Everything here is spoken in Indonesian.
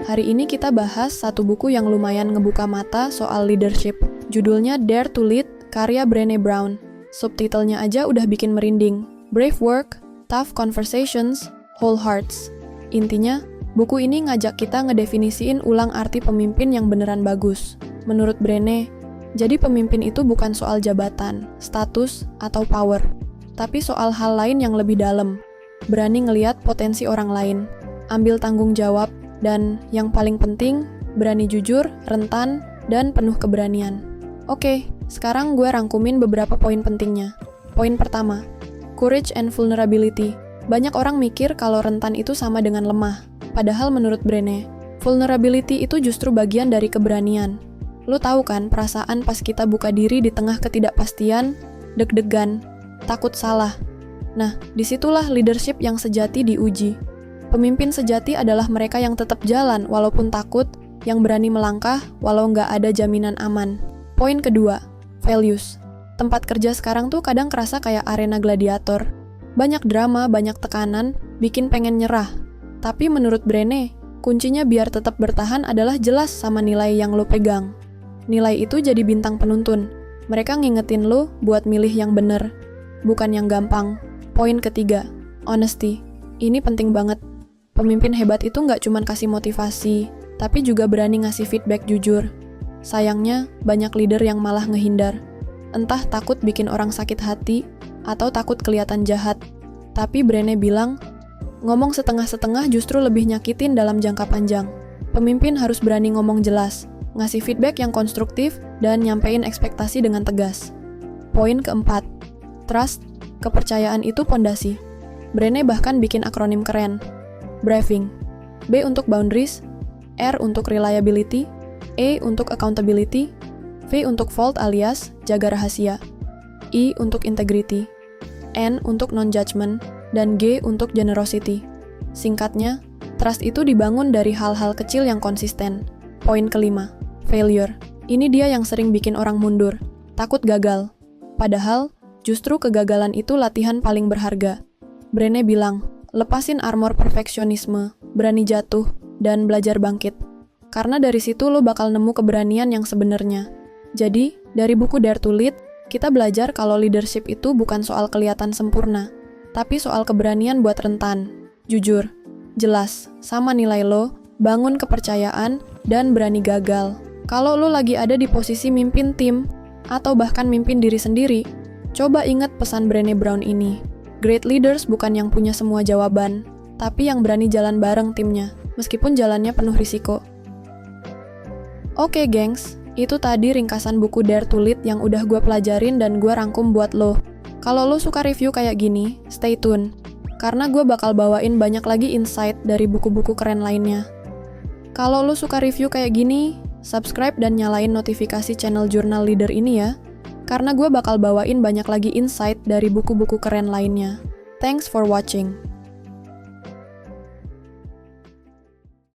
Hari ini kita bahas satu buku yang lumayan ngebuka mata soal leadership. Judulnya Dare to Lead, karya Brené Brown. Subtitlenya aja udah bikin merinding. Brave Work, Tough Conversations, Whole Hearts. Intinya, buku ini ngajak kita ngedefinisiin ulang arti pemimpin yang beneran bagus. Menurut Brené, jadi pemimpin itu bukan soal jabatan, status, atau power, tapi soal hal lain yang lebih dalam. Berani ngeliat potensi orang lain, ambil tanggung jawab, dan yang paling penting, berani jujur, rentan, dan penuh keberanian. Oke, sekarang gue rangkumin beberapa poin pentingnya. Poin pertama, courage and vulnerability. Banyak orang mikir kalau rentan itu sama dengan lemah, padahal menurut Brené, vulnerability itu justru bagian dari keberanian. Lu tahu kan perasaan pas kita buka diri di tengah ketidakpastian, deg-degan, takut salah. Nah, disitulah leadership yang sejati diuji. Pemimpin sejati adalah mereka yang tetap jalan walaupun takut, yang berani melangkah walau nggak ada jaminan aman. Poin kedua, values. Tempat kerja sekarang tuh kadang kerasa kayak arena gladiator. Banyak drama, banyak tekanan, bikin pengen nyerah. Tapi menurut Brené, kuncinya biar tetap bertahan adalah jelas sama nilai yang lo pegang. Nilai itu jadi bintang penuntun. Mereka ngingetin lo buat milih yang bener, bukan yang gampang. Poin ketiga, honesty. Ini penting banget. Pemimpin hebat itu nggak cuma kasih motivasi, tapi juga berani ngasih feedback jujur. Sayangnya, banyak leader yang malah ngehindar. Entah takut bikin orang sakit hati, atau takut kelihatan jahat. Tapi Brené bilang, ngomong setengah-setengah justru lebih nyakitin dalam jangka panjang. Pemimpin harus berani ngomong jelas, ngasih feedback yang konstruktif, dan nyampein ekspektasi dengan tegas. Poin keempat, trust, kepercayaan itu pondasi. Brené bahkan bikin akronim keren. Braving, B untuk boundaries, R untuk reliability, E untuk accountability, V untuk vault alias jaga rahasia, I untuk integrity, N untuk non-judgment, dan G untuk generosity. Singkatnya, trust itu dibangun dari hal-hal kecil yang konsisten. Poin kelima, failure. Ini dia yang sering bikin orang mundur, takut gagal. Padahal, justru kegagalan itu latihan paling berharga. Brené bilang, lepasin armor perfeksionisme, berani jatuh, dan belajar bangkit. Karena dari situ lo bakal nemu keberanian yang sebenarnya. Jadi, dari buku Dare to Lead, kita belajar kalau leadership itu bukan soal kelihatan sempurna, tapi soal keberanian buat rentan, jujur, jelas, sama nilai lo, bangun kepercayaan, dan berani gagal. Kalau lo lagi ada di posisi mimpin tim, atau bahkan mimpin diri sendiri, coba ingat pesan Brené Brown ini. Great leaders bukan yang punya semua jawaban, tapi yang berani jalan bareng timnya, meskipun jalannya penuh risiko. Oke gengs, itu tadi ringkasan buku Dare to Lead yang udah gue pelajarin dan gue rangkum buat lo. Kalau lo suka review kayak gini, stay tune. Karena gue bakal bawain banyak lagi insight dari buku-buku keren lainnya. Kalau lo suka review kayak gini, subscribe dan nyalain notifikasi channel Jurnal Leader ini ya. Karena gue bakal bawain banyak lagi insight dari buku-buku keren lainnya. Thanks for watching.